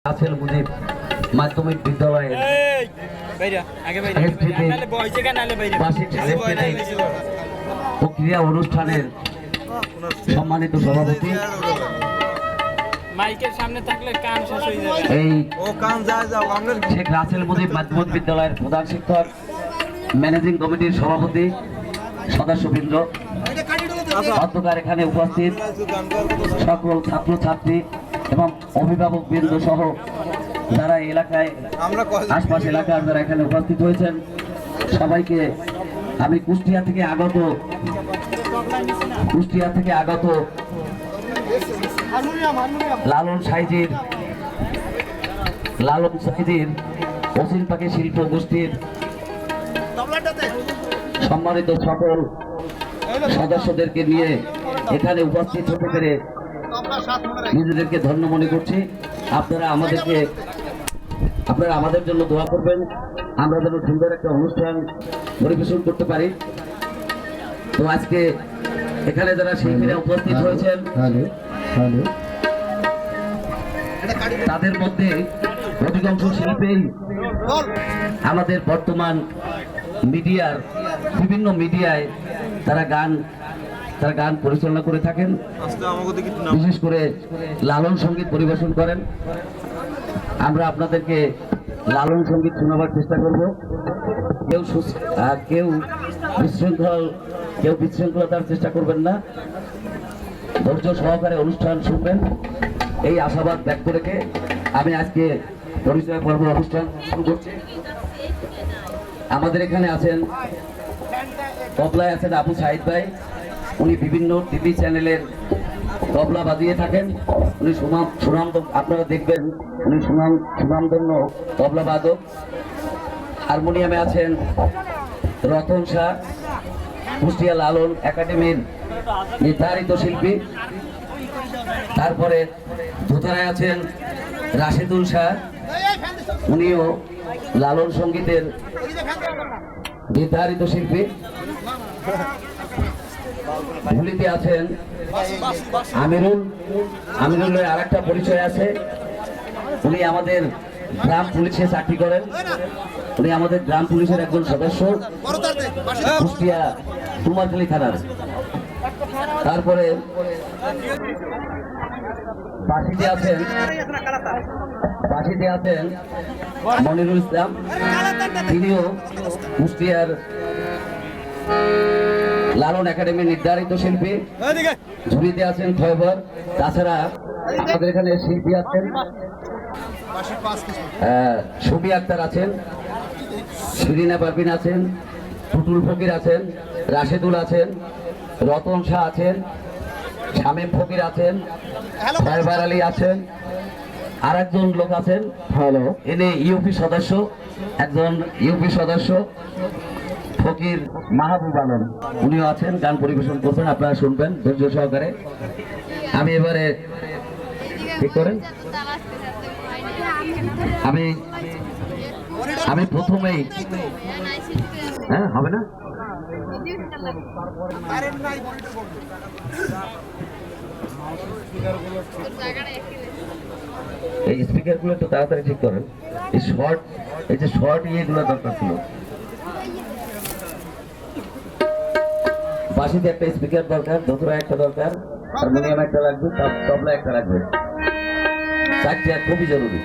রাসেল মুজিব মাধ্যমিক বিদ্যালয়ের বার্ষিক সাংস্কৃতিক ও ক্রীড়া অনুষ্ঠানের সম্মানিত সভাপতি এই শেখ রাসেল মুজিব মাধ্যমিক বিদ্যালয়ের প্রধান শিক্ষক, ম্যানেজিং কমিটির সভাপতি, সদস্যবৃন্দ, অধ্যকার এখানে উপস্থিত সকল ছাত্রছাত্রী এবং অভিভাবক বৃন্দ সহ যারা এলাকায় আশপাশ এলাকার যারা এখানে উপস্থিত হয়েছেন সবাইকে আমি কুষ্টিয়া থেকে আগত লালন সাইজির অসীম পাখি শিল্প গোষ্ঠীর সম্মানিত সকল সদস্যদেরকে নিয়ে এখানে উপস্থিত হতে পেরে নিজেদেরকে ধন্য মনে করছি। আপনারা আমাদের জন্য দোয়া করবেন, আমরা যেন সুন্দর একটা অনুষ্ঠান পরিবেশন করতে পারি। তো আজকে এখানে যারা শিল্পীরা উপস্থিত হয়েছেন তাদের মধ্যে অধিকাংশ শিল্পী আমাদের বর্তমান মিডিয়ার বিভিন্ন মিডিয়ায় তারা গান পরিচালনা করে থাকেন, বিশেষ করে লালন সঙ্গীত পরিবেশন করেন। আমরা আপনাদেরকে লালন সঙ্গীত শোনাবার চেষ্টা করব। কেউ বিশৃঙ্খলতার চেষ্টা করবেন না, ধৈর্য সহকারে অনুষ্ঠান শুনবেন এই আশাবাদ ব্যক্ত রেখে আমি আজকে পরিচয় পর্ব অনুষ্ঠান শুরু করছি। আমাদের এখানে আছেন তবলায় আছেন আবু সাইদ ভাই, উনি বিভিন্ন টিভি চ্যানেলের তবলা বাজিয়ে থাকেন। উনি আপনারা দেখবেন উনি সুনামধন্য তবলা বাদক। হারমোনিয়ামে আছেন রতন শাহ, কুষ্টিয়া লালন একাডেমির নির্ধারিত শিল্পী। তারপরে দোতারায় আছেন রাশেদুল শাহ, উনিও লালন সঙ্গীতের নির্ধারিত শিল্পী। ভুলিতে আছেন আমিরুলের আর একটা পরিচয় আছে, উনি আমাদের গ্রাম পুলিশে চাকরি করেন, উনি আমাদের গ্রাম পুলিশের একজন সদস্য কুষ্টিয়া কুমারখালী থানার। তারপরে বাঁশিতে আছেন মনিরুল ইসলাম, তিনিও কুষ্টিয়ার লালন একাডেমির নির্ধারিত শিল্পী। ঝুলিতে আছেন খয়বর। তাছাড়া আমাদের এখানে শিল্পী আছেন ছবি আক্তার আছেন, শিরিনা পারভিন আছেন, টুটুল ফকির আছেন, রাশেদুল আছেন, রতন শাহ আছেন, শামীম ফকির আছেন, খয়বর আলী আছেন, আর একজন লোক আছেন ইনি একজন ইউপি সদস্য ফকির মাহবুব আলম, উনিও আছেন, গান পরিবেশন করবেন, আপনারা শুনবেন ধৈর্য সহকারে। আমি এবারে ঠিক করেন আমি প্রথমেই হবে না এই স্পিকার গুলো একটু তাড়াতাড়ি ঠিক করেন। এই যে শর্ট ইয়েগুলো দরকার ছিল। বাঁশিতে একটা স্পিকার দরকার, দোতরা একটা দরকার, হারমোনিয়াম একটা লাগবে, তবলা একটা লাগবে, চারটি খুবই জরুরি।